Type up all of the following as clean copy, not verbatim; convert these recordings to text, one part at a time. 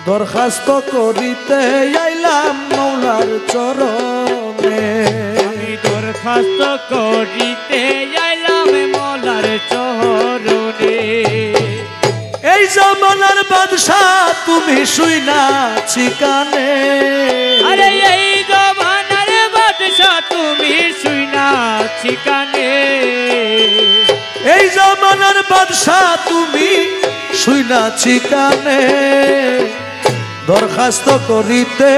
দরখাস্ত করিতে আইলাম মৌলার চরণে। আমি দরখাস্ত করিতে আইলাম মৌলার চরণে। এই জামানার বাদশাহ তুমি শুইনাছি কানে। আরে এই জমানার বাদশা তুমি শুইনাছি কানে। এই জামানার বাদশাহ তুমি শুইনাছি কানে। দরখাস্ত করিতে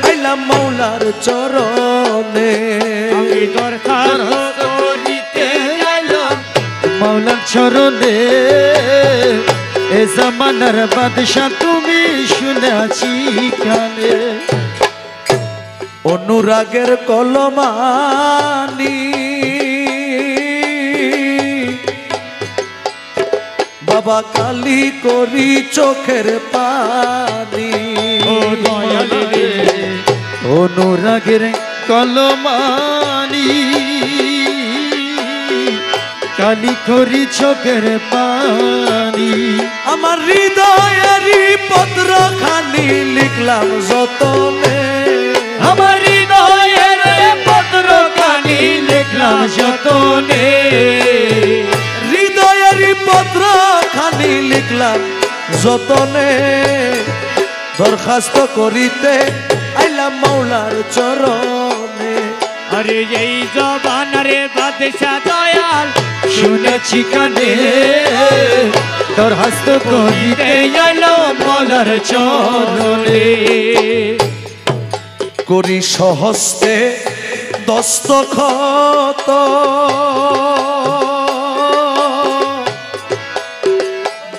আইলাম মৌলার চরণে। আমি দরখাস্ত করিতে আইলাম মৌলার চরণে। এ জামানার বাদশা তুমি শুনেছি কানে। অনুরাগের কলমানি বাবা কালি করি চোখের পানি। ও দয়াল রে অনুরাগের কলমানি কালি করি চোখের পানি। আমার হৃদয়েরই পত্র খানি লিখলাম যতনে। আমার হৃদয়ের পত্র কানি লিখলাম যতনে। হৃদয়েরই পত্র খানি লিখলাম যতনে। দরখাস্ত করিতে আইলাম মৌলার চরণে। আরে এই জবানার বাদশা দয়াল শুনেছি কানে। দরখাস্ত করিতে এলো মৌলার চরণে। করি সহস্তে দস্তখত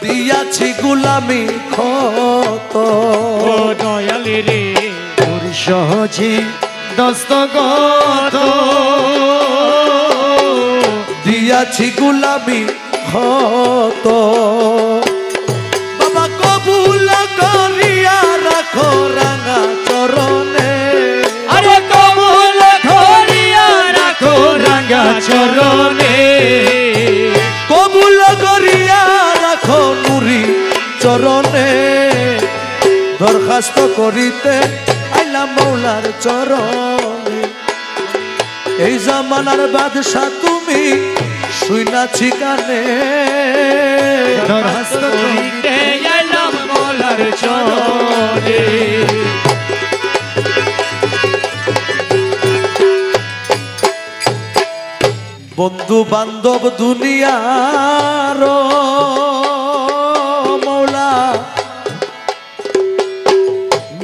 দিয়াছি গুলামি ক্ষত। ও দয়াল রে সহজে দস্তগত দিয়াছি গুলামি ক্ষত। বাবা কবুল করিয়া রাখো রাঙা চরণে। আরে কবুল করিয়া রাখো রাঙা চরণে। কবুল করিয়া রাখো নুরি চরণে। দরখাস্ত করিতে আইলাম মৌলার চরণে। এই জামানার বাদশা তুমি শুইনাছি কানে। দরখাস্ত করিতে এলাম মৌলার চরণে। বন্ধু বান্ধব দুনিয়ার মৌলা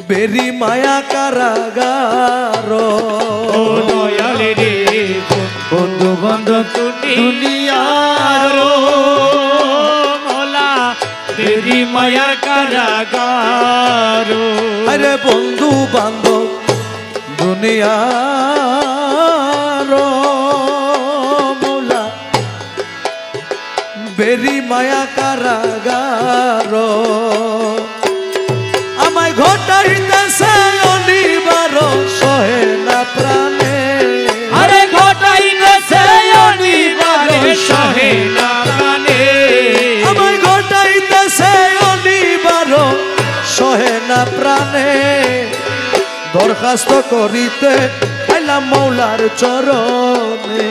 বেরি মায়া কারাগার। ও দয়াল রে বন্ধু বান্ধব দুনিয়ার মৌলা তেরি মায়ার কারাগার। আরে বন্ধু বান্ধব দুনিয়ার মৌলা বেরি মায়া কারাগার। আমায় ঘটাইতেছে অনিবার সহে না প্রাণে। আরে ঘটাইতেছে অনিবার সহে না প্রাণে। আমায় ঘটাইতেছে অনিবার সহে না প্রাণে। দরখাস্ত করিতে আইলাম মৌলার চরণে।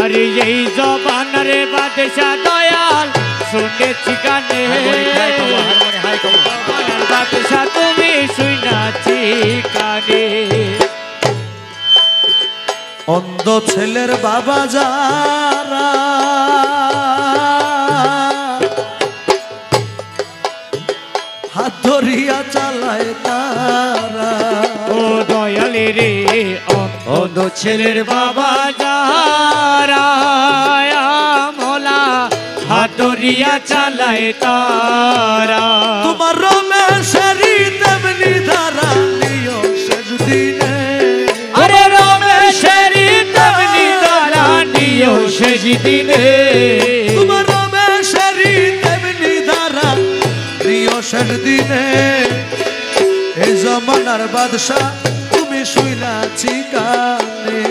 আরে এই জবানার বাদশা দয়াল শুনেছি কানে। বাদশা তুমি শুনাছি কানে। অন্ধ ছেলের বাবা যারা হাত ধরিয়া চালায় তারা। ও দয়াল রে অন্ধ ছেলের বাবা যারা মৌলা হাতরিয়া চালায় তারা। তোমার রমেশেরই তেমনি ধারা নিয় শেষ দিনে। আরে রমেশেরই তেমনি তারা নিয় শেষ দিনে। তোমার রমেশেরই তেমনি ধারা নিয় শেষ দিনে। এই জমানার বাদশা তুমি শুইনাছি কানে।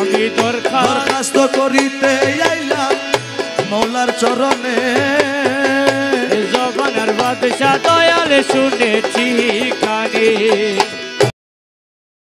আমি দরখাস্ত করিতে আইলাম মৌলার চরণে। জবানার বাদশা দয়াল শুনেছি রে